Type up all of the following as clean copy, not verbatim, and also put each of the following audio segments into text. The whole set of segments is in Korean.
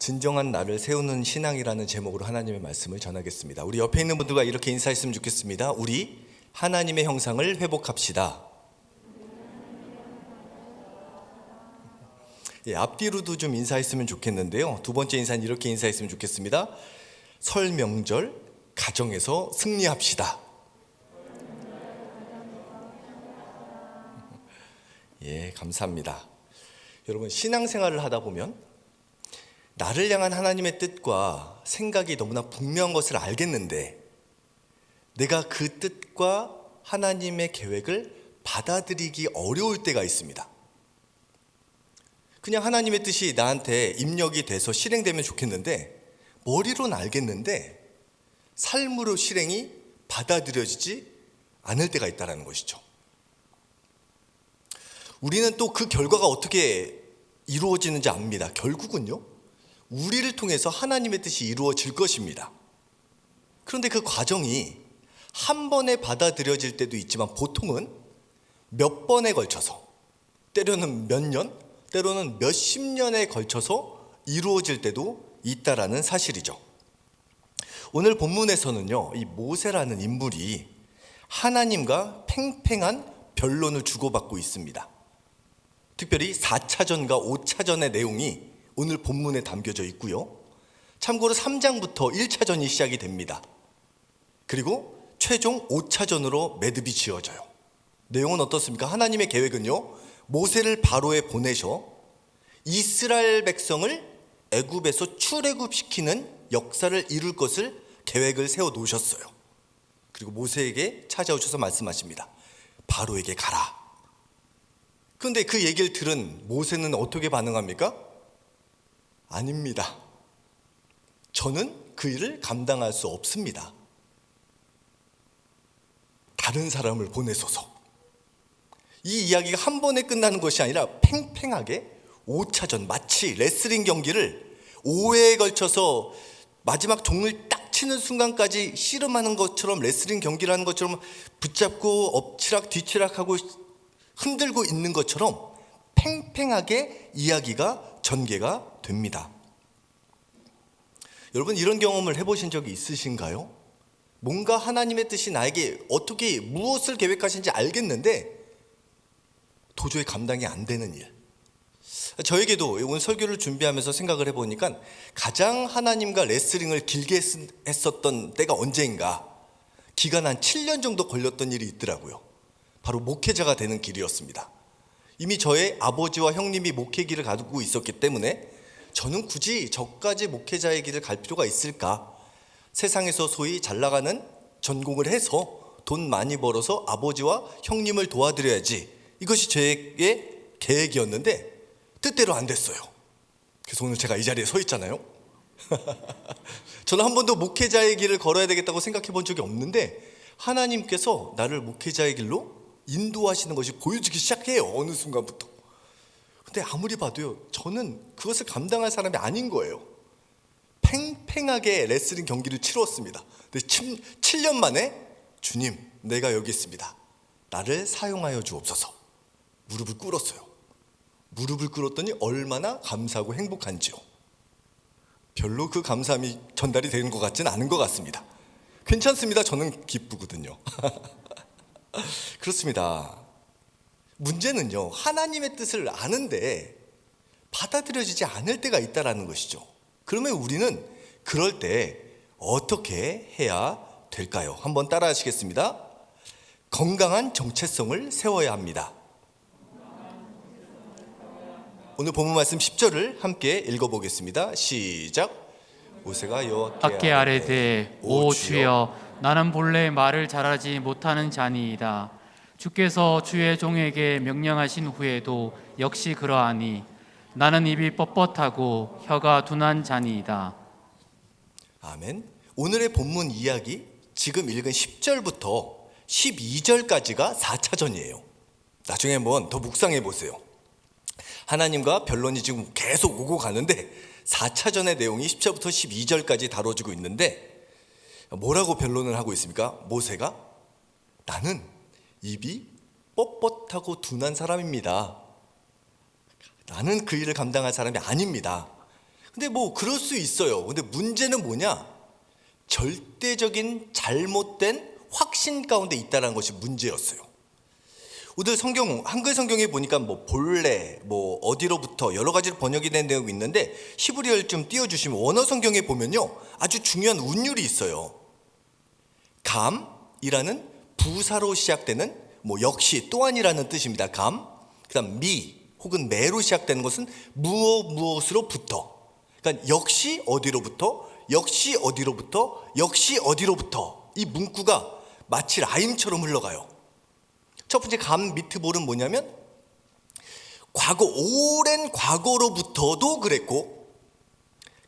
진정한 나를 세우는 신앙이라는 제목으로 하나님의 말씀을 전하겠습니다. 우리 옆에 있는 분들과 이렇게 인사했으면 좋겠습니다. 우리 하나님의 형상을 회복합시다. 앞뒤로도 좀 인사했으면 좋겠는데요. 두 번째 인사는 이렇게 인사했으면 좋겠습니다. 설 명절 가정에서 승리합시다. 감사합니다. 여러분, 신앙생활을 하다 보면 나를 향한 하나님의 뜻과 생각이 너무나 분명한 것을 알겠는데 내가 그 뜻과 하나님의 계획을 받아들이기 어려울 때가 있습니다. 그냥 하나님의 뜻이 나한테 입력이 돼서 실행되면 좋겠는데 머리로는 알겠는데 삶으로 실행이 받아들여지지 않을 때가 있다는 것이죠. 우리는 또 그 결과가 어떻게 이루어지는지 압니다. 결국은요, 우리를 통해서 하나님의 뜻이 이루어질 것입니다. 그런데 그 과정이 한 번에 받아들여질 때도 있지만 보통은 몇 번에 걸쳐서, 때로는 몇 년, 때로는 몇십 년에 걸쳐서 이루어질 때도 있다라는 사실이죠. 오늘 본문에서는요, 이 모세라는 인물이 하나님과 팽팽한 변론을 주고받고 있습니다. 특별히 4차전과 5차전의 내용이 오늘 본문에 담겨져 있고요. 참고로 3장부터 1차전이 시작이 됩니다. 그리고 최종 5차전으로 매듭이 지어져요. 내용은 어떻습니까? 하나님의 계획은요, 모세를 바로에 보내셔 이스라엘 백성을 애굽에서 출애굽시키는 역사를 이룰 것을 계획을 세워 놓으셨어요. 그리고 모세에게 찾아오셔서 말씀하십니다. 바로에게 가라. 그런데 그 얘기를 들은 모세는 어떻게 반응합니까? 아닙니다. 저는 그 일을 감당할 수 없습니다. 다른 사람을 보내소서. 이 이야기가 한 번에 끝나는 것이 아니라 팽팽하게 5차전, 마치 레슬링 경기를 5회에 걸쳐서 마지막 종을 딱 치는 순간까지 씨름하는 것처럼, 레슬링 경기를 하는 것처럼 붙잡고 엎치락 뒤치락하고 흔들고 있는 것처럼 팽팽하게 이야기가 전개가 됩니다. 여러분, 이런 경험을 해보신 적이 있으신가요? 뭔가 하나님의 뜻이 나에게 어떻게 무엇을 계획하신지 알겠는데 도저히 감당이 안 되는 일. 저에게도 오늘 설교를 준비하면서 생각을 해보니까 가장 하나님과 레슬링을 길게 했었던 때가 언제인가, 기간 한 7년 정도 걸렸던 일이 있더라고요. 바로 목회자가 되는 길이었습니다. 이미 저의 아버지와 형님이 목회 길을 가지고 있었기 때문에 저는 굳이 저까지 목회자의 길을 갈 필요가 있을까? 세상에서 소위 잘 나가는 전공을 해서 돈 많이 벌어서 아버지와 형님을 도와드려야지, 이것이 저의 계획이었는데 뜻대로 안 됐어요. 그래서 오늘 제가 이 자리에 서 있잖아요. 저는 한 번도 목회자의 길을 걸어야 되겠다고 생각해 본 적이 없는데 하나님께서 나를 목회자의 길로 인도하시는 것이 보여지기 시작해요. 어느 순간부터. 근데 아무리 봐도요, 저는 그것을 감당할 사람이 아닌 거예요. 팽팽하게 레슬링 경기를 치루었습니다. 근데 7년 만에 주님, 내가 여기 있습니다. 나를 사용하여 주옵소서. 무릎을 꿇었어요. 무릎을 꿇었더니 얼마나 감사하고 행복한지요. 별로 그 감사함이 전달이 되는 것 같지는 않은 것 같습니다. 괜찮습니다. 저는 기쁘거든요. 그렇습니다. 문제는요, 하나님의 뜻을 아는데 받아들여지지 않을 때가 있다는 것이죠. 그러면 우리는 그럴 때 어떻게 해야 될까요? 한번 따라 하시겠습니다. 건강한 정체성을 세워야 합니다. 오늘 본문 말씀 10절을 함께 읽어보겠습니다. 시작. 모세가 여호와께 아뢰되 오 주여, 나는 본래 말을 잘하지 못하는 자니이다. 주께서 주의 종에게 명령하신 후에도 역시 그러하니 나는 입이 뻣뻣하고 혀가 둔한 자니이다. 아멘. 오늘의 본문 이야기, 지금 읽은 10절부터 12절까지가 4차전이에요. 나중에 한번 더 묵상해 보세요. 하나님과 변론이 지금 계속 오고 가는데 4차전의 내용이 10절부터 12절까지 다뤄지고 있는데 뭐라고 변론을 하고 있습니까? 모세가 나는 입이 뻣뻣하고 둔한 사람입니다. 나는 그 일을 감당할 사람이 아닙니다. 근데 뭐 그럴 수 있어요. 근데 문제는 뭐냐? 절대적인 잘못된 확신 가운데 있다는 것이 문제였어요. 오늘 성경, 한글 성경에 보니까 뭐 본래, 뭐 어디로부터 여러 가지로 번역이 된 내용이 있는데 히브리어를 좀 띄워주시면 원어 성경에 보면요, 아주 중요한 운율이 있어요. 감이라는 부사로 시작되는 뭐 역시 또한이라는 뜻입니다. 감. 그다음 미 혹은 매로 시작되는 것은 무엇으로부터. 그러니까 역시 어디로부터, 역시 어디로부터, 역시 어디로부터. 이 문구가 마치 라임처럼 흘러가요. 첫 번째 감 미트볼은 뭐냐면 과거, 오랜 과거로부터도 그랬고,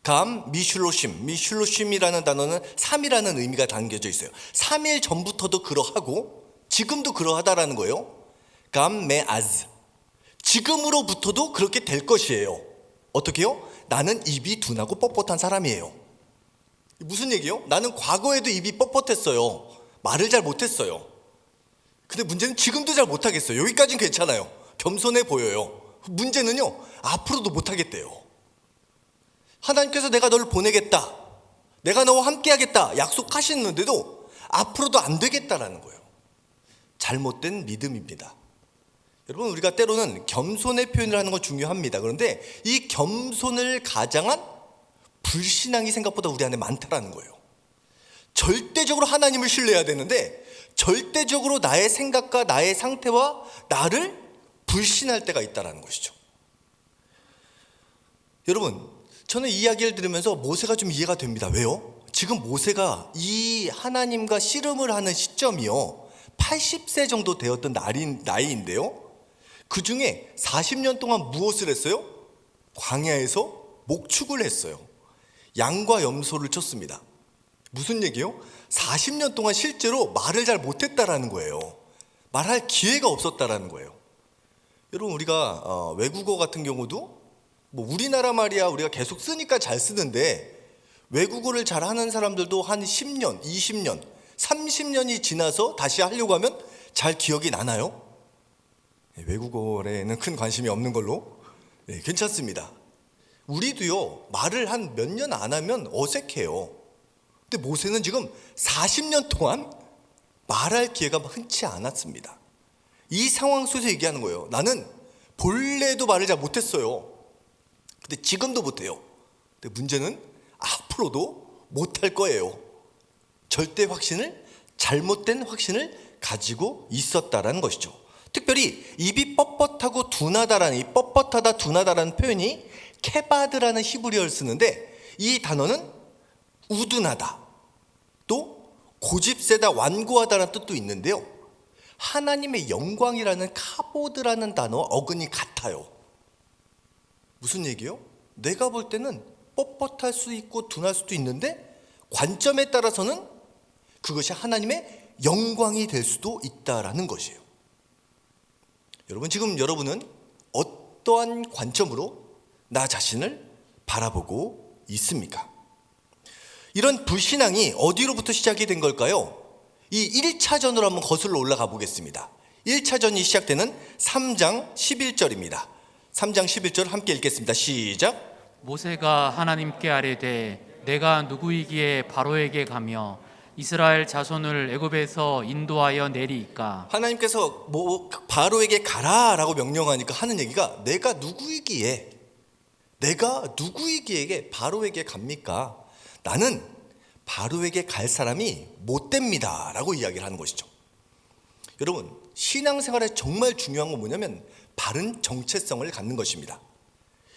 감 미슐로심이라는 단어는 3이라는 의미가 담겨져 있어요. 3일 전부터도 그러하고 지금도 그러하다라는 거예요. 감 메아즈, 지금으로부터도 그렇게 될 것이에요. 어떻게요? 나는 입이 둔하고 뻣뻣한 사람이에요. 무슨 얘기요? 나는 과거에도 입이 뻣뻣했어요. 말을 잘 못했어요. 근데 문제는 지금도 잘 못하겠어요. 여기까지는 괜찮아요. 겸손해 보여요. 문제는요, 앞으로도 못하겠대요. 하나님께서 내가 너를 보내겠다, 내가 너와 함께 하겠다 약속하시는데도 앞으로도 안 되겠다라는 거예요. 잘못된 믿음입니다. 여러분, 우리가 때로는 겸손의 표현을 하는 건 중요합니다. 그런데 이 겸손을 가장한 불신앙이 생각보다 우리 안에 많다라는 거예요. 절대적으로 하나님을 신뢰해야 되는데 절대적으로 나의 생각과 나의 상태와 나를 불신할 때가 있다는 것이죠. 여러분, 저는 이 이야기를 들으면서 모세가 좀 이해가 됩니다. 왜요? 지금 모세가 이 하나님과 씨름을 하는 시점이요, 80세 정도 되었던 나이인데요, 그 중에 40년 동안 무엇을 했어요? 광야에서 목축을 했어요. 양과 염소를 쳤습니다. 무슨 얘기요? 40년 동안 실제로 말을 잘 못했다라는 거예요. 말할 기회가 없었다라는 거예요. 여러분, 우리가 외국어 같은 경우도 뭐 우리나라 말이야 우리가 계속 쓰니까 잘 쓰는데, 외국어를 잘하는 사람들도 한 10년, 20년, 30년이 지나서 다시 하려고 하면 잘 기억이 나나요? 외국어에는 큰 관심이 없는 걸로 괜찮습니다. 우리도요, 말을 한 몇 년 안 하면 어색해요. 근데 모세는 지금 40년 동안 말할 기회가 흔치 않았습니다. 이 상황 속에서 얘기하는 거예요. 나는 본래도 말을 잘 못했어요. 근데 지금도 못해요. 근데 문제는 앞으로도 못할 거예요. 절대 확신을, 잘못된 확신을 가지고 있었다라는 것이죠. 특별히 입이 뻣뻣하고 둔하다라는, 이 뻣뻣하다 둔하다라는 표현이 케바드라는 히브리어를 쓰는데, 이 단어는 우둔하다, 또 고집세다, 완고하다라는 뜻도 있는데요, 하나님의 영광이라는 카보드라는 단어 어근이 같아요. 무슨 얘기요? 내가 볼 때는 뻣뻣할 수 있고 둔할 수도 있는데 관점에 따라서는 그것이 하나님의 영광이 될 수도 있다라는 것이에요. 여러분, 지금 여러분은 어떠한 관점으로 나 자신을 바라보고 있습니까? 이런 불신앙이 어디로부터 시작이 된 걸까요? 이 1차전으로 한번 거슬러 올라가 보겠습니다. 1차전이 시작되는 3장 11절입니다. 3장 11절 함께 읽겠습니다. 시작. 모세가 하나님께 아뢰되 내가 누구이기에 바로에게 가며 이스라엘 자손을 애굽에서 인도하여 내리이까. 하나님께서 바로에게 가라라고 명령하니까 하는 얘기가 내가 누구이기에 바로에게 갑니까? 나는 바로에게 갈 사람이 못 됩니다 라고 이야기를 하는 것이죠. 여러분, 신앙생활에 정말 중요한 건 뭐냐면 바른 정체성을 갖는 것입니다.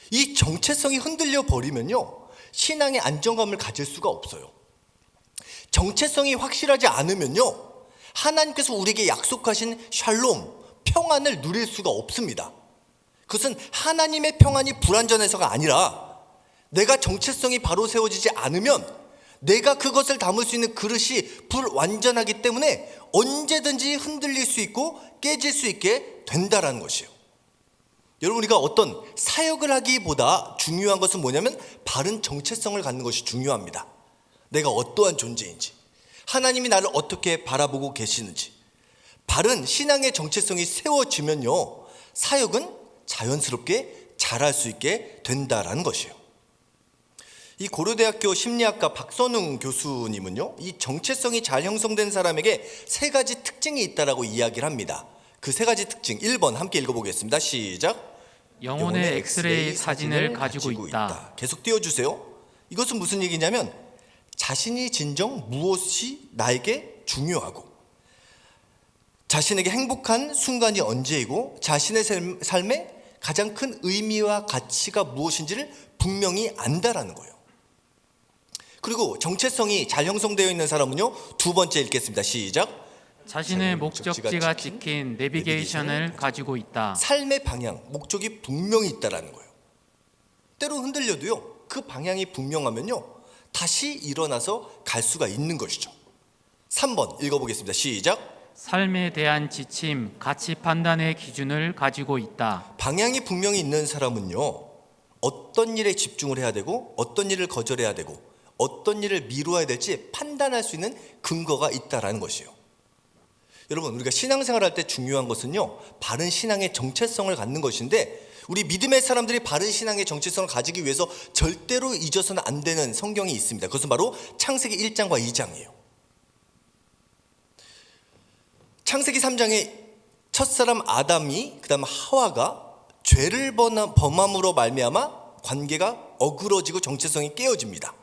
이 정체성이 흔들려 버리면요, 신앙의 안정감을 가질 수가 없어요. 정체성이 확실하지 않으면요, 하나님께서 우리에게 약속하신 샬롬, 평안을 누릴 수가 없습니다. 그것은 하나님의 평안이 불완전해서가 아니라 내가 정체성이 바로 세워지지 않으면 내가 그것을 담을 수 있는 그릇이 불완전하기 때문에 언제든지 흔들릴 수 있고 깨질 수 있게 된다라는 것이에요. 여러분, 우리가 어떤 사역을 하기보다 중요한 것은 뭐냐면 바른 정체성을 갖는 것이 중요합니다. 내가 어떠한 존재인지, 하나님이 나를 어떻게 바라보고 계시는지, 바른 신앙의 정체성이 세워지면요, 사역은 자연스럽게 잘할 수 있게 된다라는 것이에요. 이 고려대학교 심리학과 박선웅 교수님은요, 이 정체성이 잘 형성된 사람에게 세 가지 특징이 있다라고 이야기를 합니다. 그 세 가지 특징 1번 함께 읽어보겠습니다. 시작. 영혼의 엑스레이 사진을 가지고 있다. 계속 띄워주세요. 이것은 무슨 얘기냐면 자신이 진정 무엇이 나에게 중요하고 자신에게 행복한 순간이 언제이고 자신의 삶에 가장 큰 의미와 가치가 무엇인지를 분명히 안다라는 거예요. 그리고 정체성이 잘 형성되어 있는 사람은요, 두 번째 읽겠습니다. 시작. 자신의 목적지가 찍힌 내비게이션을 가지고 있다. 삶의 방향, 목적이 분명히 있다라는 거예요. 때로 흔들려도요, 그 방향이 분명하면요, 다시 일어나서 갈 수가 있는 것이죠. 3번 읽어보겠습니다. 시작. 삶에 대한 지침, 가치 판단의 기준을 가지고 있다. 방향이 분명히 있는 사람은요, 어떤 일에 집중을 해야 되고 어떤 일을 거절해야 되고 어떤 일을 미루어야 될지 판단할 수 있는 근거가 있다라는 것이에요. 여러분, 우리가 신앙생활 할 때 중요한 것은요, 바른 신앙의 정체성을 갖는 것인데, 우리 믿음의 사람들이 바른 신앙의 정체성을 가지기 위해서 절대로 잊어서는 안 되는 성경이 있습니다. 그것은 바로 창세기 1장과 2장이에요. 창세기 3장에 첫사람 아담이, 그 다음 하와가 죄를 범함으로 말미암아 관계가 어그러지고 정체성이 깨어집니다.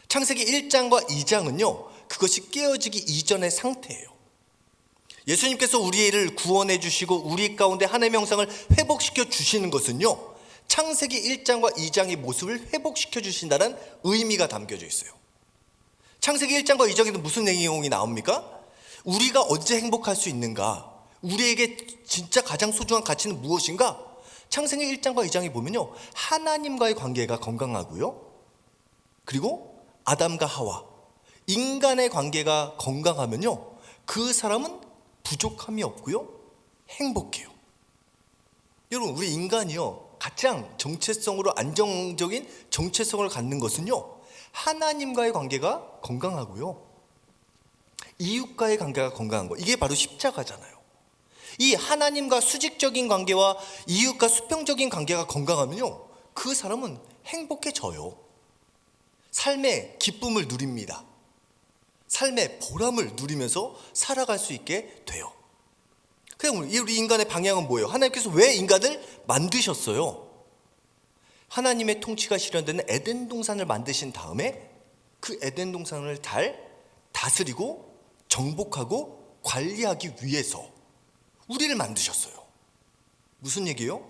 창세기 1장과 2장은요, 그것이 깨어지기 이전의 상태예요. 예수님께서 우리를 구원해 주시고 우리 가운데 하나님의 형상을 회복시켜 주시는 것은요, 창세기 1장과 2장의 모습을 회복시켜 주신다는 의미가 담겨져 있어요. 창세기 1장과 2장에도 무슨 내용이 나옵니까? 우리가 언제 행복할 수 있는가? 우리에게 진짜 가장 소중한 가치는 무엇인가? 창세기 1장과 2장에 보면요, 하나님과의 관계가 건강하고요, 그리고 아담과 하와, 인간의 관계가 건강하면요, 그 사람은 부족함이 없고요, 행복해요. 여러분, 우리 인간이요, 가장 정체성으로 안정적인 정체성을 갖는 것은요, 하나님과의 관계가 건강하고요, 이웃과의 관계가 건강한 거, 이게 바로 십자가잖아요. 이 하나님과 수직적인 관계와 이웃과 수평적인 관계가 건강하면요, 그 사람은 행복해져요. 삶의 기쁨을 누립니다. 삶의 보람을 누리면서 살아갈 수 있게 돼요. 그럼 우리 인간의 방향은 뭐예요? 하나님께서 왜 인간을 만드셨어요? 하나님의 통치가 실현되는 에덴 동산을 만드신 다음에 그 에덴 동산을 잘 다스리고 정복하고 관리하기 위해서 우리를 만드셨어요. 무슨 얘기예요?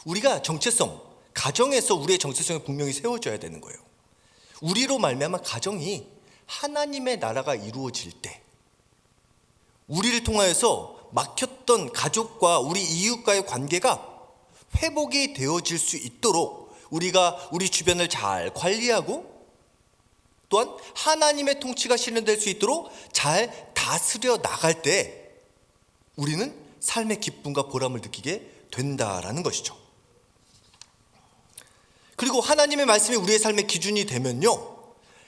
우리가 정체성, 가정에서 우리의 정체성이 분명히 세워져야 되는 거예요. 우리로 말미암아 가정이 하나님의 나라가 이루어질 때, 우리를 통하여서 막혔던 가족과 우리 이웃과의 관계가 회복이 되어질 수 있도록 우리가 우리 주변을 잘 관리하고 또한 하나님의 통치가 실현될 수 있도록 잘 다스려 나갈 때 우리는 삶의 기쁨과 보람을 느끼게 된다라는 것이죠. 그리고 하나님의 말씀이 우리의 삶의 기준이 되면요,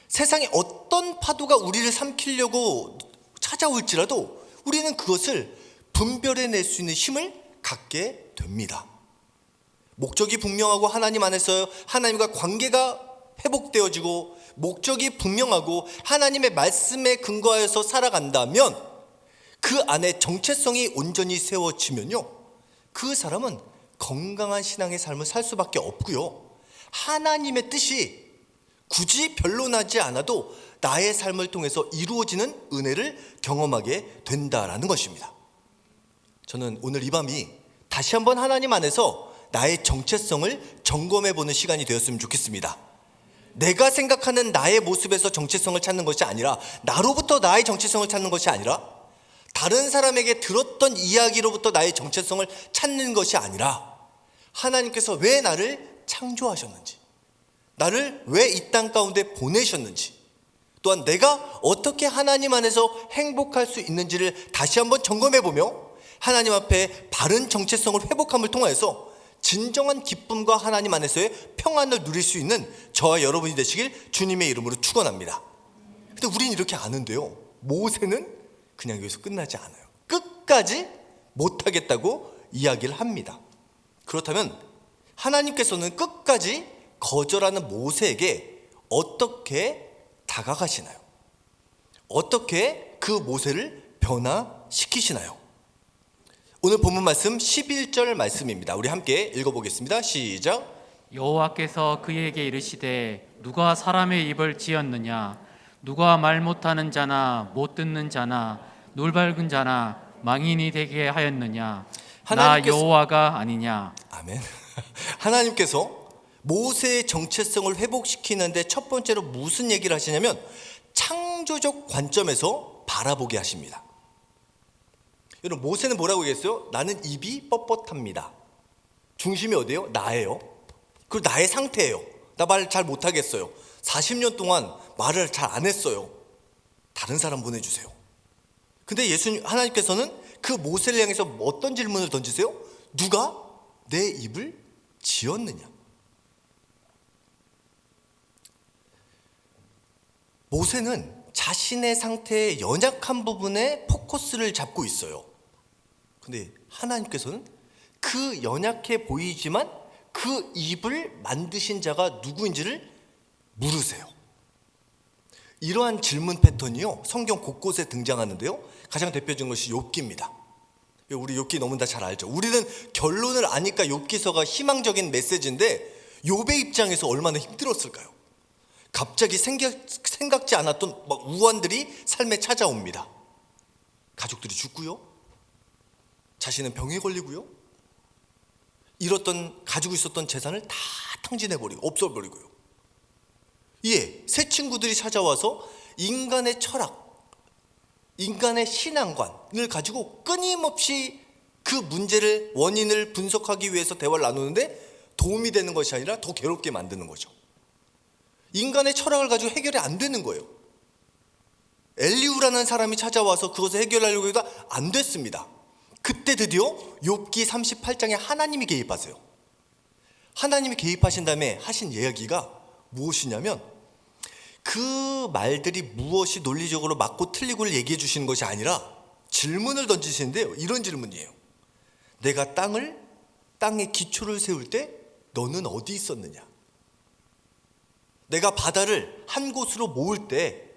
세상에 어떤 파도가 우리를 삼키려고 찾아올지라도 우리는 그것을 분별해낼 수 있는 힘을 갖게 됩니다. 목적이 분명하고 하나님 안에서 하나님과 관계가 회복되어지고 목적이 분명하고 하나님의 말씀에 근거하여서 살아간다면 그 안에 정체성이 온전히 세워지면요, 그 사람은 건강한 신앙의 삶을 살 수밖에 없고요, 하나님의 뜻이 굳이 변론하지 않아도 나의 삶을 통해서 이루어지는 은혜를 경험하게 된다라는 것입니다. 저는 오늘 이 밤이 다시 한번 하나님 안에서 나의 정체성을 점검해보는 시간이 되었으면 좋겠습니다. 내가 생각하는 나의 모습에서 정체성을 찾는 것이 아니라, 나로부터 나의 정체성을 찾는 것이 아니라, 다른 사람에게 들었던 이야기로부터 나의 정체성을 찾는 것이 아니라, 하나님께서 왜 나를 창조하셨는지, 나를 왜 이 땅 가운데 보내셨는지, 또한 내가 어떻게 하나님 안에서 행복할 수 있는지를 다시 한번 점검해보며 하나님 앞에 바른 정체성을 회복함을 통하여서 진정한 기쁨과 하나님 안에서의 평안을 누릴 수 있는 저와 여러분이 되시길 주님의 이름으로 축원합니다. 근데 우린 이렇게 아는데요, 모세는 그냥 여기서 끝나지 않아요. 끝까지 못하겠다고 이야기를 합니다. 그렇다면 하나님께서는 끝까지 거절하는 모세에게 어떻게 다가가시나요? 어떻게 그 모세를 변화시키시나요? 오늘 본문 말씀 11절 말씀입니다. 우리 함께 읽어보겠습니다. 시작. 여호와께서 그에게 이르시되 누가 사람의 입을 지었느냐? 누가 말 못하는 자나 못 듣는 자나 눈 밝은 자나 망인이 되게 하였느냐? 나 여호와가 아니냐? 아멘. 하나님께서 모세의 정체성을 회복시키는데 첫 번째로 무슨 얘기를 하시냐면 창조적 관점에서 바라보게 하십니다. 여러분, 모세는 뭐라고 얘기했어요? 나는 입이 뻣뻣합니다. 중심이 어디예요? 나예요. 그리고 나의 상태예요. 나 말 잘 못하겠어요. 40년 동안 말을 잘 안 했어요. 다른 사람 보내주세요. 근데 하나님께서는 그 모세를 향해서 어떤 질문을 던지세요? 누가 내 입을 지었느냐? 모세는 자신의 상태의 연약한 부분에 포커스를 잡고 있어요. 근데 하나님께서는 그 연약해 보이지만 그 입을 만드신 자가 누구인지를 물으세요. 이러한 질문 패턴이요, 성경 곳곳에 등장하는데요, 가장 대표적인 것이 욥기입니다. 우리 욥기 너무 다 잘 알죠. 우리는 결론을 아니까 욥기서가 희망적인 메시지인데 욥의 입장에서 얼마나 힘들었을까요? 갑자기 생각지 않았던 우환들이 삶에 찾아옵니다. 가족들이 죽고요, 자신은 병에 걸리고요, 잃었던 가지고 있었던 재산을 다 탕진해버리고 없애버리고요. 새 친구들이 찾아와서 인간의 철학, 인간의 신앙관을 가지고 끊임없이 그 문제를, 원인을 분석하기 위해서 대화를 나누는데 도움이 되는 것이 아니라 더 괴롭게 만드는 거죠. 인간의 철학을 가지고 해결이 안 되는 거예요. 엘리후라는 사람이 찾아와서 그것을 해결하려고 해도 안 됐습니다. 그때 드디어 욥기 38장에 하나님이 개입하세요. 하나님이 개입하신 다음에 하신 이야기가 무엇이냐면, 그 말들이 무엇이 논리적으로 맞고 틀리고를 얘기해 주시는 것이 아니라 질문을 던지시는데요, 이런 질문이에요. 내가 땅에 기초를 세울 때 너는 어디 있었느냐? 내가 바다를 한 곳으로 모을 때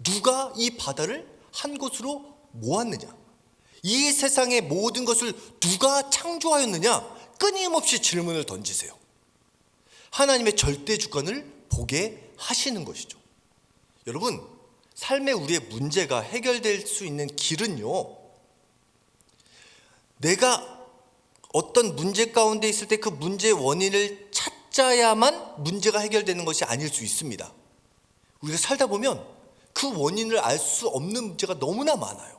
누가 이 바다를 한 곳으로 모았느냐? 이 세상의 모든 것을 누가 창조하였느냐? 끊임없이 질문을 던지세요. 하나님의 절대 주권을 보게 하시는 것이죠. 여러분, 삶의 우리의 문제가 해결될 수 있는 길은요, 내가 어떤 문제 가운데 있을 때 그 문제의 원인을 찾아야만 문제가 해결되는 것이 아닐 수 있습니다. 우리가 살다 보면 그 원인을 알 수 없는 문제가 너무나 많아요.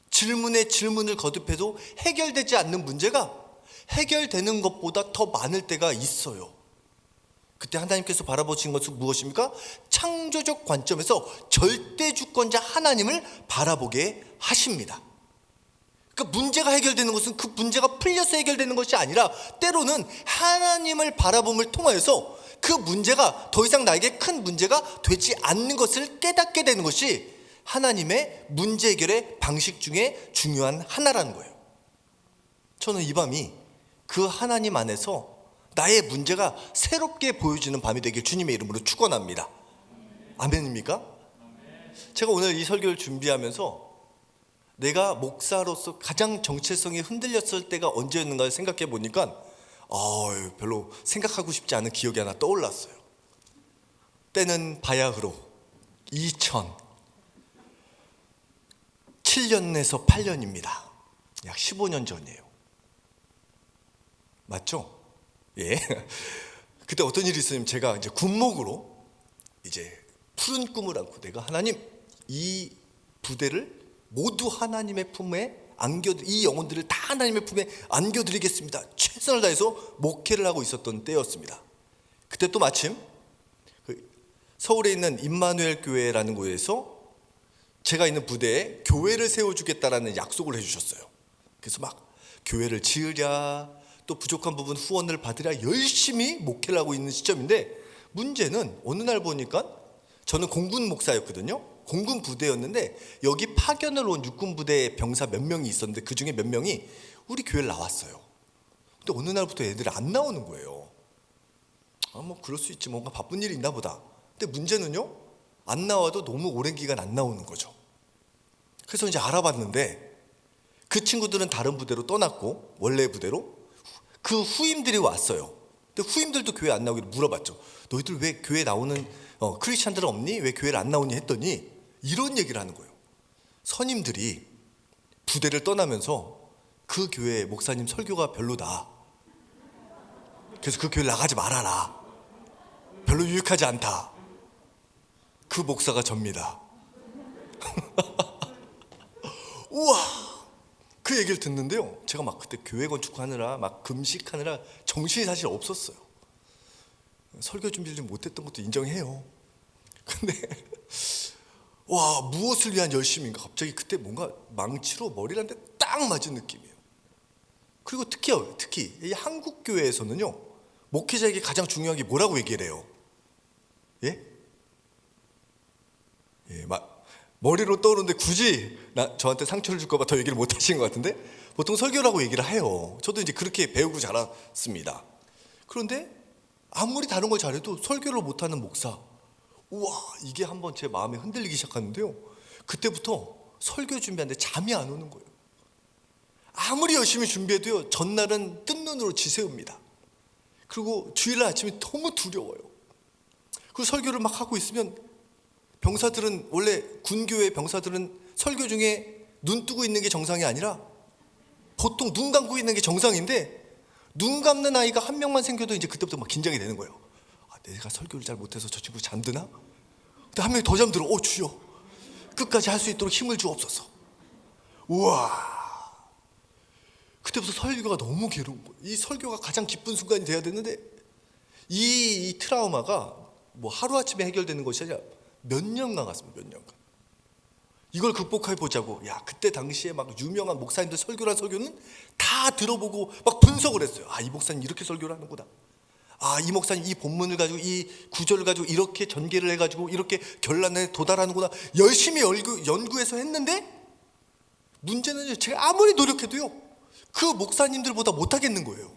질문에 질문을 거듭해도 해결되지 않는 문제가 해결되는 것보다 더 많을 때가 있어요. 그때 하나님께서 바라보신 것은 무엇입니까? 창조적 관점에서 절대 주권자 하나님을 바라보게 하십니다. 그러니까 문제가 해결되는 것은 그 문제가 풀려서 해결되는 것이 아니라 때로는 하나님을 바라봄을 통하여서 그 문제가 더 이상 나에게 큰 문제가 되지 않는 것을 깨닫게 되는 것이 하나님의 문제 해결의 방식 중에 중요한 하나라는 거예요. 저는 이 밤이 그 하나님 안에서 나의 문제가 새롭게 보여지는 밤이 되길 주님의 이름으로 축원합니다. 아멘입니까? 제가 오늘 이 설교를 준비하면서 내가 목사로서 가장 정체성이 흔들렸을 때가 언제였는가 생각해 보니까 별로 생각하고 싶지 않은 기억이 하나 떠올랐어요. 때는 바야흐로 2007년에서 8년입니다. 약 15년 전이에요. 맞죠? 예. 그때 어떤 일이 있었냐면, 제가 이제 군목으로 푸른 꿈을 안고 내가 하나님, 이 부대를 모두 하나님의 품에 이 영혼들을 다 하나님의 품에 안겨드리겠습니다. 최선을 다해서 목회를 하고 있었던 때였습니다. 그때 또 마침 서울에 있는 임마누엘 교회라는 곳에서 제가 있는 부대에 교회를 세워주겠다라는 약속을 해주셨어요. 그래서 막 교회를 지으랴, 또 부족한 부분 후원을 받으랴 열심히 목회를 하고 있는 시점인데, 문제는 어느 날 보니까 저는 공군 목사였거든요. 공군 부대였는데 여기 파견을 온 육군 부대 병사 몇 명이 있었는데 그 중에 몇 명이 우리 교회를 나왔어요. 근데 어느 날부터 애들이 안 나오는 거예요. 뭐 그럴 수 있지, 뭔가 바쁜 일이 있나 보다. 근데 문제는요, 안 나와도 너무 오랜 기간 안 나오는 거죠. 그래서 이제 알아봤는데 그 친구들은 다른 부대로 떠났고, 원래 부대로 그 후임들이 왔어요. 근데 후임들도 교회 안 나오기로 물어봤죠. 너희들 왜 교회 나오는 크리스찬들 없니? 왜 교회를 안 나오니? 했더니 이런 얘기를 하는 거예요. 선임들이 부대를 떠나면서 그 교회 목사님 설교가 별로다. 그래서 그 교회를 나가지 말아라. 별로 유익하지 않다. 그 목사가 접니다. 우와! 그 얘기를 듣는데요, 제가 막 그때 교회 건축하느라 막 금식하느라 정신이 사실 없었어요. 설교 준비를 좀 못했던 것도 인정해요. 근데 와, 무엇을 위한 열심인가. 갑자기 그때 뭔가 망치로 머리를 한 대 딱 맞은 느낌이에요. 그리고 특히 이 한국 교회에서는요, 목회자에게 가장 중요한 게 뭐라고 얘기를 해요? 예? 머리로 떠오르는데 굳이 저한테 상처를 줄까 봐 더 얘기를 못 하신 것 같은데, 보통 설교라고 얘기를 해요. 저도 이제 그렇게 배우고 자랐습니다. 그런데 아무리 다른 걸 잘해도 설교를 못하는 목사, 우와, 이게 한번 제 마음에 흔들리기 시작하는데요, 그때부터 설교 준비하는데 잠이 안 오는 거예요. 아무리 열심히 준비해도요, 전날은 뜬 눈으로 지새웁니다. 그리고 주일날 아침이 너무 두려워요. 그 설교를 막 하고 있으면 병사들은, 원래 군교의 병사들은 설교 중에 눈 뜨고 있는 게 정상이 아니라 보통 눈 감고 있는 게 정상인데, 눈 감는 아이가 한 명만 생겨도 이제 그때부터 막 긴장이 되는 거예요. 내가 설교를 잘 못해서 저 친구 잠드나? 근데 한 명이 더 잠들어. 주여, 끝까지 할 수 있도록 힘을 주옵소서. 우와, 그때부터 설교가 너무 괴로운 거예요. 이 설교가 가장 기쁜 순간이 돼야 되는데, 이 트라우마가 뭐 하루아침에 해결되는 것이 아니라 몇 년간 갔습니다. 몇 년간. 이걸 극복해 보자고, 그때 당시에 막 유명한 목사님들 설교란 설교는 다 들어보고 막 분석을 했어요. 이 목사님 이렇게 설교를 하는구나. 이 목사님 이 본문을 가지고, 이 구절을 가지고 이렇게 전개를 해가지고 이렇게 결론에 도달하는구나. 열심히 연구해서 했는데, 문제는 제가 아무리 노력해도요, 그 목사님들보다 못하겠는 거예요.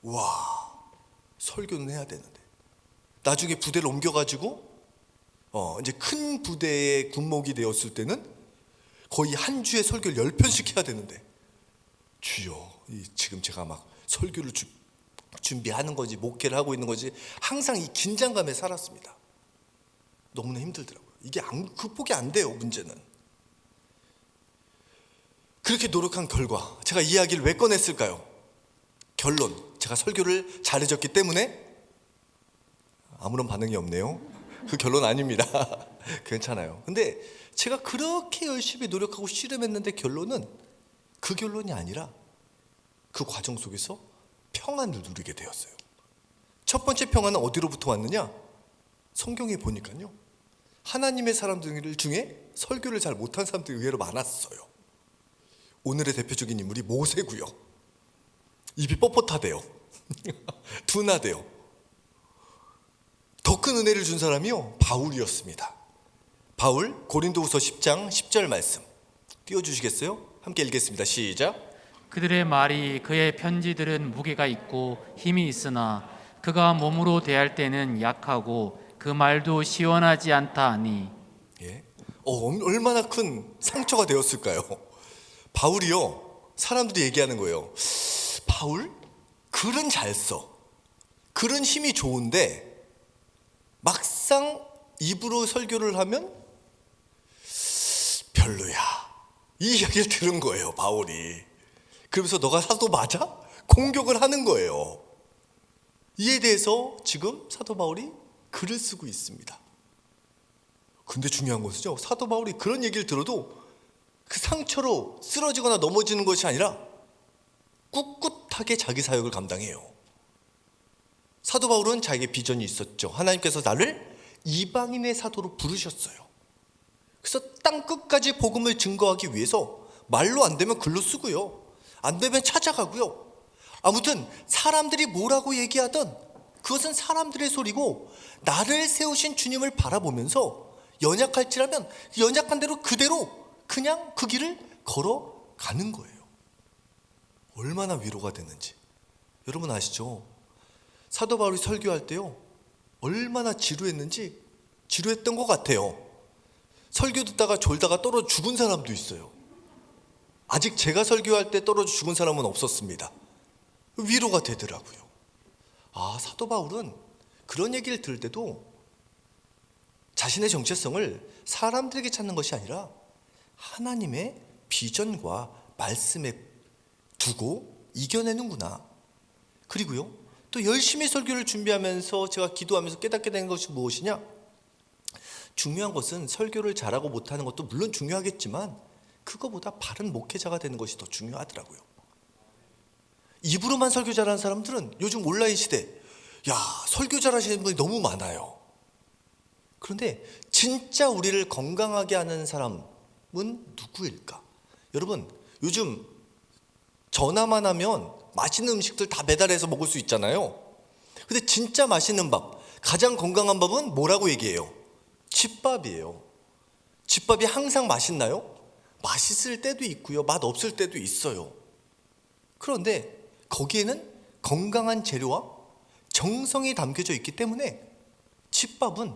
와, 설교는 해야 되는데. 나중에 부대를 옮겨가지고 이제 큰 부대의 군목이 되었을 때는 거의 한 주에 설교를 10편씩 해야 되는데, 주여, 지금 제가 막 설교를 준비하는 거지, 목회를 하고 있는 거지, 항상 이 긴장감에 살았습니다. 너무나 힘들더라고요. 이게 극복이 안 돼요, 문제는. 그렇게 노력한 결과 제가 이 이야기를 왜 꺼냈을까요? 결론, 제가 설교를 잘해줬기 때문에? 아무런 반응이 없네요. 그 결론 아닙니다. 괜찮아요. 근데 제가 그렇게 열심히 노력하고 씨름했는데 결론은 그 결론이 아니라 그 과정 속에서 평안을 누리게 되었어요. 첫 번째 평안은 어디로부터 왔느냐? 성경에 보니까요, 하나님의 사람들 중에 설교를 잘 못한 사람들이 의외로 많았어요. 오늘의 대표적인 인물이 모세고요. 입이 뻣뻣하대요. 둔하대요. 더 큰 은혜를 준 사람이요, 바울이었습니다. 바울, 고린도후서 10장 10절 말씀 띄워주시겠어요? 함께 읽겠습니다. 시작. 그들의 말이, 그의 편지들은 무게가 있고 힘이 있으나 그가 몸으로 대할 때는 약하고 그 말도 시원하지 않다 하니. 얼마나 큰 상처가 되었을까요? 바울이요, 사람들이 얘기하는 거예요. 바울? 글은 잘 써. 글은 힘이 좋은데 막상 입으로 설교를 하면 별로야. 이 이야기를 들은 거예요, 바울이. 그러면서 너가 사도 맞아? 공격을 하는 거예요. 이에 대해서 지금 사도 바울이 글을 쓰고 있습니다. 근데 중요한 것은요, 사도 바울이 그런 얘기를 들어도 그 상처로 쓰러지거나 넘어지는 것이 아니라 꿋꿋하게 자기 사역을 감당해요. 사도 바울은 자기의 비전이 있었죠. 하나님께서 나를 이방인의 사도로 부르셨어요. 그래서 땅 끝까지 복음을 증거하기 위해서 말로 안 되면 글로 쓰고요, 안 되면 찾아가고요. 아무튼 사람들이 뭐라고 얘기하던 그것은 사람들의 소리고, 나를 세우신 주님을 바라보면서 연약할지라면 연약한 대로 그대로 그냥 그 길을 걸어가는 거예요. 얼마나 위로가 되는지 여러분 아시죠? 사도 바울이 설교할 때요, 얼마나 지루했던 것 같아요. 설교 듣다가 졸다가 떨어져 죽은 사람도 있어요. 아직 제가 설교할 때 떨어져 죽은 사람은 없었습니다. 위로가 되더라고요. 사도 바울은 그런 얘기를 들을 때도 자신의 정체성을 사람들에게 찾는 것이 아니라 하나님의 비전과 말씀에 두고 이겨내는구나. 그리고요, 또 열심히 설교를 준비하면서 제가 기도하면서 깨닫게 된 것이 무엇이냐? 중요한 것은 설교를 잘하고 못하는 것도 물론 중요하겠지만 그거보다 바른 목회자가 되는 것이 더 중요하더라고요. 입으로만 설교 잘하는 사람들은 요즘 온라인 시대, 설교 잘하시는 분이 너무 많아요. 그런데 진짜 우리를 건강하게 하는 사람은 누구일까? 여러분, 요즘 전화만 하면 맛있는 음식들 다 배달해서 먹을 수 있잖아요. 근데 진짜 맛있는 밥, 가장 건강한 밥은 뭐라고 얘기해요? 집밥이에요. 집밥이 항상 맛있나요? 맛있을 때도 있고요, 맛 없을 때도 있어요. 그런데 거기에는 건강한 재료와 정성이 담겨져 있기 때문에 집밥은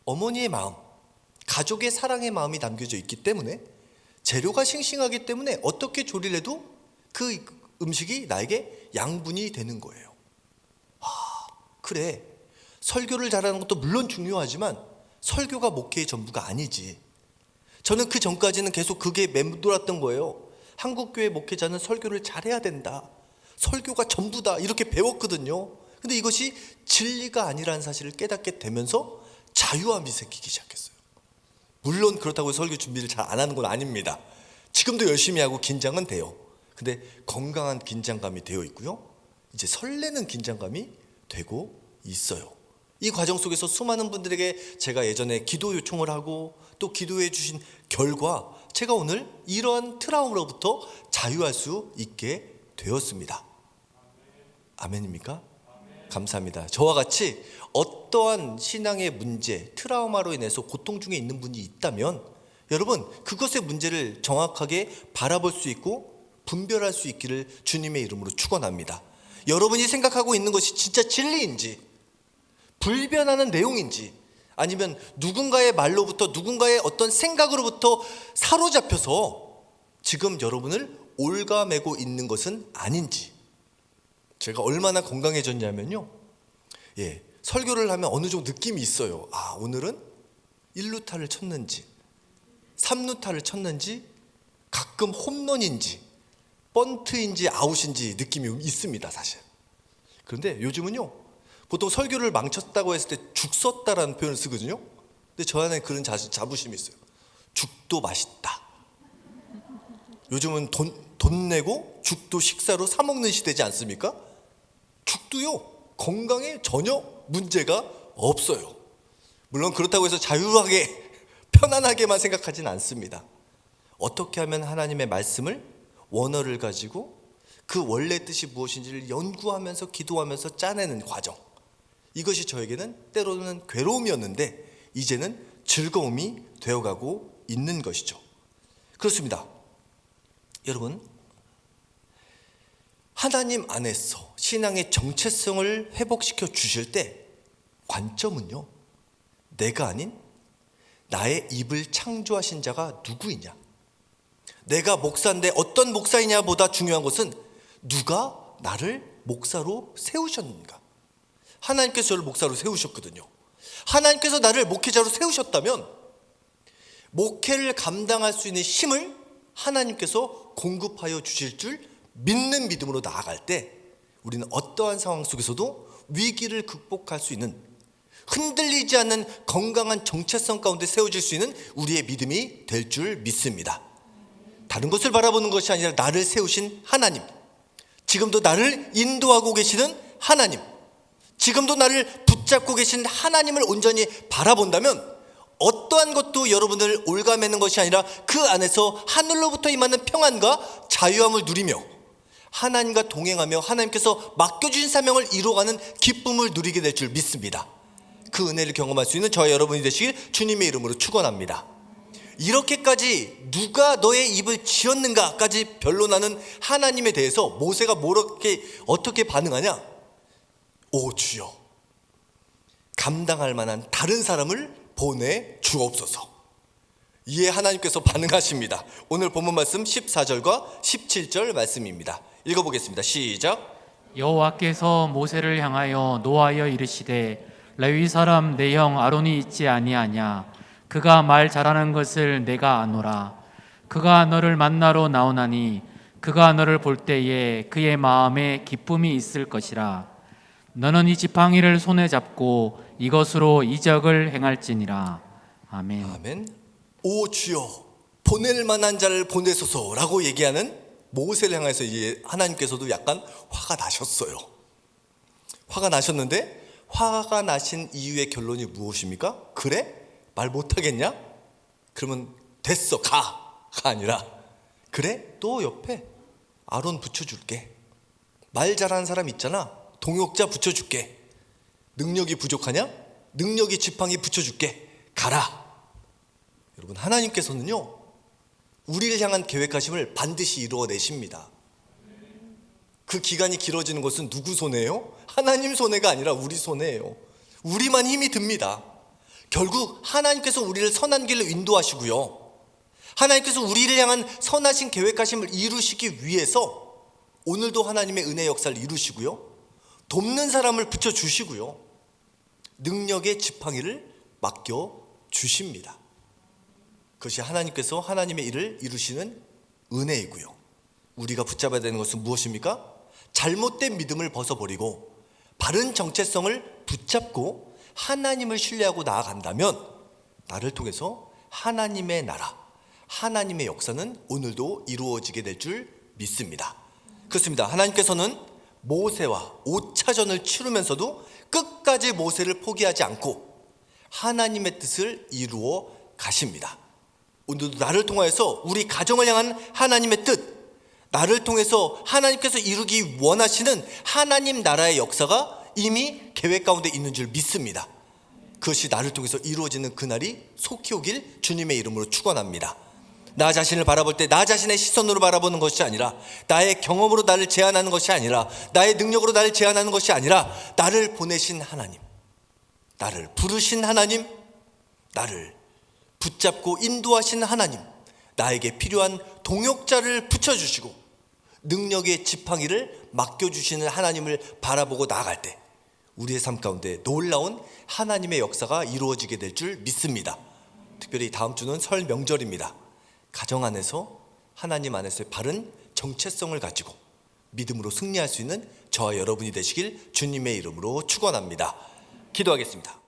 어머니의 마음, 가족의 사랑의 마음이 담겨져 있기 때문에 재료가 싱싱하기 때문에 어떻게 조리를 해도 그 음식이 나에게 양분이 되는 거예요. 그래, 설교를 잘하는 것도 물론 중요하지만 설교가 목회의 전부가 아니지. 저는 그 전까지는 계속 그게 맴돌았던 거예요. 한국교회 목회자는 설교를 잘해야 된다, 설교가 전부다, 이렇게 배웠거든요. 근데 이것이 진리가 아니라는 사실을 깨닫게 되면서 자유함이 생기기 시작했어요. 물론 그렇다고 설교 준비를 잘 안 하는 건 아닙니다. 지금도 열심히 하고 긴장은 돼요. 근데 건강한 긴장감이 되어 있고요, 이제 설레는 긴장감이 되고 있어요. 이 과정 속에서 수많은 분들에게 제가 예전에 기도 요청을 하고 또 기도해 주신 결과 제가 오늘 이러한 트라우마로부터 자유할 수 있게 되었습니다. 아멘입니까? 감사합니다. 저와 같이 어떠한 신앙의 문제, 트라우마로 인해서 고통 중에 있는 분이 있다면 여러분, 그것의 문제를 정확하게 바라볼 수 있고 분별할 수 있기를 주님의 이름으로 축원합니다. 여러분이 생각하고 있는 것이 진짜 진리인지, 불변하는 내용인지, 아니면 누군가의 말로부터, 누군가의 어떤 생각으로부터 사로잡혀서 지금 여러분을 올가매고 있는 것은 아닌지. 제가 얼마나 건강해졌냐면요, 설교를 하면 어느 정도 느낌이 있어요. 오늘은 1루타를 쳤는지 3루타를 쳤는지, 가끔 홈런인지 번트인지 아웃인지 느낌이 있습니다, 사실. 그런데 요즘은요, 보통 설교를 망쳤다고 했을 때 죽 썼다라는 표현을 쓰거든요. 근데 저 안에 그런 자부심이 있어요. 죽도 맛있다. 요즘은 돈 내고 죽도 식사로 사 먹는 시대지 않습니까? 죽도요, 건강에 전혀 문제가 없어요. 물론 그렇다고 해서 자유하게 편안하게만 생각하진 않습니다. 어떻게 하면 하나님의 말씀을, 원어를 가지고 그 원래 뜻이 무엇인지를 연구하면서 기도하면서 짜내는 과정, 이것이 저에게는 때로는 괴로움이었는데 이제는 즐거움이 되어가고 있는 것이죠. 그렇습니다. 여러분, 하나님 안에서 신앙의 정체성을 회복시켜 주실 때 관점은요, 내가 아닌 나의 입을 창조하신 자가 누구이냐, 내가 목사인데 어떤 목사이냐 보다 중요한 것은 누가 나를 목사로 세우셨는가. 하나님께서 저를 목사로 세우셨거든요. 하나님께서 나를 목회자로 세우셨다면 목회를 감당할 수 있는 힘을 하나님께서 공급하여 주실 줄 믿는 믿음으로 나아갈 때 우리는 어떠한 상황 속에서도 위기를 극복할 수 있는, 흔들리지 않는 건강한 정체성 가운데 세워질 수 있는 우리의 믿음이 될 줄 믿습니다. 다른 것을 바라보는 것이 아니라 나를 세우신 하나님, 지금도 나를 인도하고 계시는 하나님, 지금도 나를 붙잡고 계신 하나님을 온전히 바라본다면 어떠한 것도 여러분을 올가매는 것이 아니라 그 안에서 하늘로부터 임하는 평안과 자유함을 누리며 하나님과 동행하며 하나님께서 맡겨주신 사명을 이루어가는 기쁨을 누리게 될 줄 믿습니다. 그 은혜를 경험할 수 있는 저와 여러분이 되시길 주님의 이름으로 축원합니다. 이렇게까지 누가 너의 입을 지었는가까지 변론하는 하나님에 대해서 모세가 어떻게 반응하냐? 오 주여, 감당할 만한 다른 사람을 보내 주옵소서. 이에 하나님께서 반응하십니다. 오늘 본문 말씀 14절과 17절 말씀입니다. 읽어보겠습니다. 시작. 여호와께서 모세를 향하여 노하여 이르시되 레위 사람 내 형 아론이 있지 아니하냐. 그가 말 잘하는 것을 내가 아노라. 그가 너를 만나러 나오나니 그가 너를 볼 때에 그의 마음에 기쁨이 있을 것이라. 너는 이 지팡이를 손에 잡고 이것으로 이적을 행할지니라. 아멘. 아멘. 오 주여, 보낼 만한 자를 보내소서라고 얘기하는 모세를 향해서 이제 하나님께서도 약간 화가 나셨어요. 화가 나셨는데, 화가 나신 이유의 결론이 무엇입니까? 그래? 말 못하겠냐? 그러면 됐어, 가가 아니라, 그래? 또 옆에 아론 붙여줄게. 말 잘하는 사람 있잖아, 동역자 붙여줄게. 능력이 부족하냐? 능력이 지팡이 붙여줄게. 가라. 여러분, 하나님께서는요, 우리를 향한 계획하심을 반드시 이루어내십니다. 그 기간이 길어지는 것은 누구 손해예요? 하나님 손해가 아니라 우리 손해예요. 우리만 힘이 듭니다. 결국 하나님께서 우리를 선한 길로 인도하시고요, 하나님께서 우리를 향한 선하신 계획하심을 이루시기 위해서 오늘도 하나님의 은혜 역사를 이루시고요, 돕는 사람을 붙여주시고요, 능력의 지팡이를 맡겨주십니다. 그것이 하나님께서 하나님의 일을 이루시는 은혜이고요. 우리가 붙잡아야 되는 것은 무엇입니까? 잘못된 믿음을 벗어버리고 바른 정체성을 붙잡고 하나님을 신뢰하고 나아간다면 나를 통해서 하나님의 나라, 하나님의 역사는 오늘도 이루어지게 될 줄 믿습니다. 그렇습니다. 하나님께서는 모세와 5차전을 치르면서도 끝까지 모세를 포기하지 않고 하나님의 뜻을 이루어 가십니다. 오늘도 나를 통해서 우리 가정을 향한 하나님의 뜻, 나를 통해서 하나님께서 이루기 원하시는 하나님 나라의 역사가 이미 계획 가운데 있는 줄 믿습니다. 그것이 나를 통해서 이루어지는 그날이 속히 오길 주님의 이름으로 축원합니다. 나 자신을 바라볼 때 나 자신의 시선으로 바라보는 것이 아니라, 나의 경험으로 나를 제한하는 것이 아니라, 나의 능력으로 나를 제한하는 것이 아니라, 나를 보내신 하나님, 나를 부르신 하나님, 나를 붙잡고 인도하신 하나님, 나에게 필요한 동역자를 붙여주시고 능력의 지팡이를 맡겨주시는 하나님을 바라보고 나아갈 때 우리의 삶 가운데 놀라운 하나님의 역사가 이루어지게 될 줄 믿습니다. 특별히 다음 주는 설 명절입니다. 가정 안에서 하나님 안에서의 바른 정체성을 가지고 믿음으로 승리할 수 있는 저와 여러분이 되시길 주님의 이름으로 축원합니다. 기도하겠습니다.